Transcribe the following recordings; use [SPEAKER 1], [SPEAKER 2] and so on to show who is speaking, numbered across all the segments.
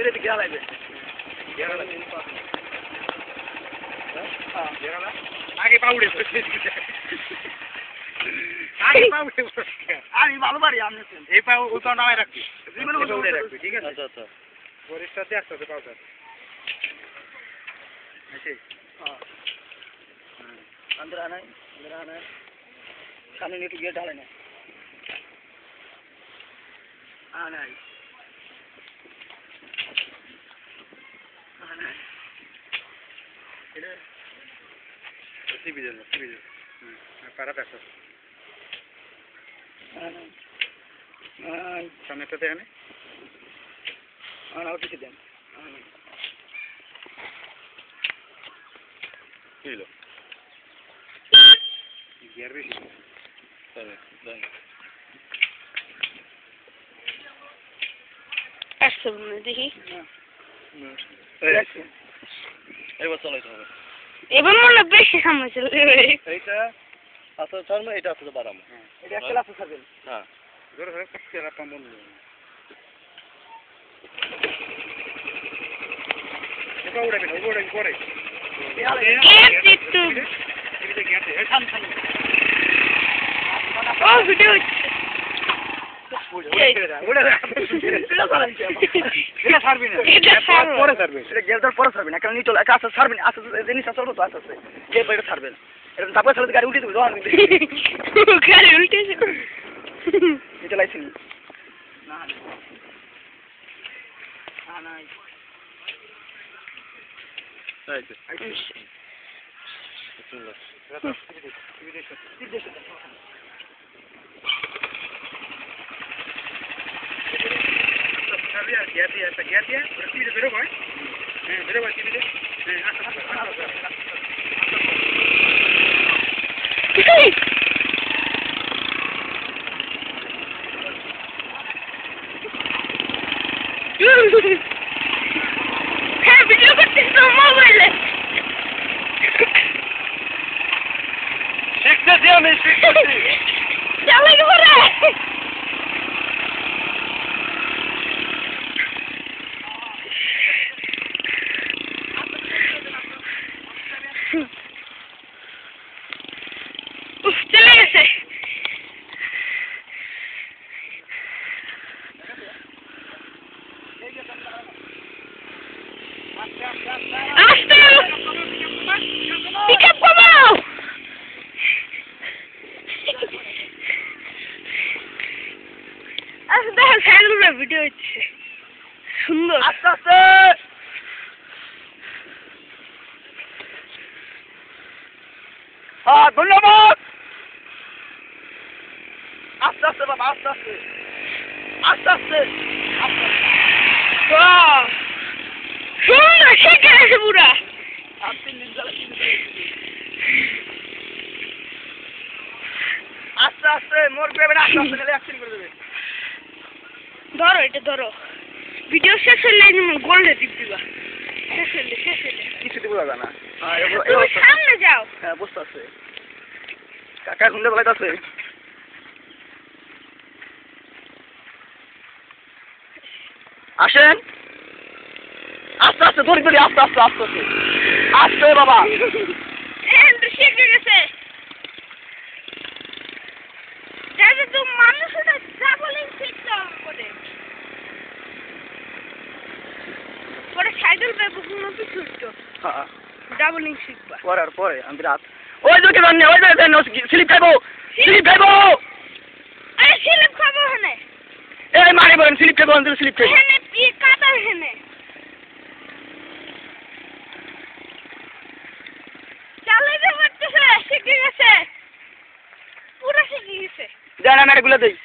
[SPEAKER 1] ধরে দিকে আলাইবে
[SPEAKER 2] আগে পাউডে আগে পাউডে
[SPEAKER 1] আমি ভালো পারি আপনি
[SPEAKER 2] এই পাউ ওই পাউ নামায় রাখবি পাউডে রাখবি ঠিক আছে
[SPEAKER 3] আচ্ছা আচ্ছা
[SPEAKER 2] পরিষ্কারতে আসতে পাউডার আছে
[SPEAKER 1] अंदर आना है सामने नेट गेट डालना है आना है
[SPEAKER 2] এটা টিভি দেন পারা পেছো
[SPEAKER 1] आना
[SPEAKER 2] সামনেটাতে এনে
[SPEAKER 1] आना उठ के दें
[SPEAKER 3] কিলো
[SPEAKER 2] গিয়ার বেশি
[SPEAKER 3] তবে দেন
[SPEAKER 4] আসছে দেখি
[SPEAKER 3] এবার চালাইতে হবে
[SPEAKER 4] এবার মনে বেশি সামনে চলে
[SPEAKER 3] এইটা আসলে ছাড়বো এটা আসলে বাড়াবো
[SPEAKER 1] এটা একটা লাফ করবেন
[SPEAKER 3] হ্যাঁ
[SPEAKER 2] ধরে ধরে কাটতে রাখা মন এটা উড়ে পড়ে টিভিতে গিয়াতে এই থাম
[SPEAKER 4] ও ভিডিও
[SPEAKER 2] এটা ছাড়বি না পরে ছাড়বে
[SPEAKER 1] এটা গেলটার পরে ছাড়বেন কারণ নিচে আচ্ছা ছাড়বেন আচ্ছা জিনিস চলবে তো আস্তে যে বাইরে ছাড়বেন এটা তারপরে ছাড়লে গাড়ি উঠে দেবে যখন
[SPEAKER 4] গাড়ি উল্টেছে
[SPEAKER 1] নিচে লাইছেন না না
[SPEAKER 3] আচ্ছা সুন্দর
[SPEAKER 2] গিয়াতে টিভিতে বেরো ভাই হ্যাঁ বেরো ভাই টিভিতে
[SPEAKER 4] হ্যাঁ ভিডিও করছিস তো মোবাইলে
[SPEAKER 3] শিখতেছি আমি শিখতেছি
[SPEAKER 4] চালাই করে চলে গেছে আস্তে পিক আপ কমাও আচ্ছা দেখো সাইকেলটা ভিডিও হচ্ছে সুন্দর
[SPEAKER 1] আস্তে আস্তে ধন্যবাদ আস্তে আস্তে বাবা আস্তে আস্তে আস্তে আস্তে
[SPEAKER 4] সুন্দর শিখে গেছে পুরা
[SPEAKER 1] আস্তে আস্তে মরবে আস্তে আস্তে গেলে অ্যাকশন করে দেবে
[SPEAKER 4] ধরো এটা ধরো ভিডিও শেষ হলে গোল্ডে টিপ দিবা শেষ হলে
[SPEAKER 1] কিছু দিব দাদা না
[SPEAKER 4] তুমি সামনে যাও
[SPEAKER 1] হ্যাঁ বুঝতে আছে কাকা ঘুমতে বেলাইতে আছে আসেন আস্তে আস্তে ধরি ধরি আস্তে আস্তে আস্তে আস্তে আস্তে বাবা
[SPEAKER 4] শিখে গেছে যাতে তো মানুষ ওটা ট্রাভেলিং শিখতে হবে পরে সাইকেল পাইবো কোনো কিছু
[SPEAKER 1] হ্যাঁ
[SPEAKER 4] ট্রাভেলিং শিখবা
[SPEAKER 1] পরে আমি রাত ওই যে কেন ওই যে স্লিপ খাইবো
[SPEAKER 4] আরে স্লিপ খাবো হেনে
[SPEAKER 1] এই মারি বলেন স্লিপ খাইবো অন্তর স্লিপ খাইবো
[SPEAKER 4] হেনে পি কাটা হেনে চালাইতে পারতেছে শিখে গেছে পুরো শিখে গেছে
[SPEAKER 1] জানা না এগুলো দেই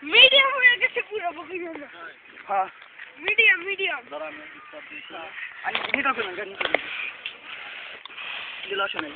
[SPEAKER 4] মিডিয়াম হয়ে গেছে পুরো বকি না
[SPEAKER 1] হ্যাঁ
[SPEAKER 4] মিডিয়াম
[SPEAKER 1] আমি নিতে পারবো না দিলা শুনে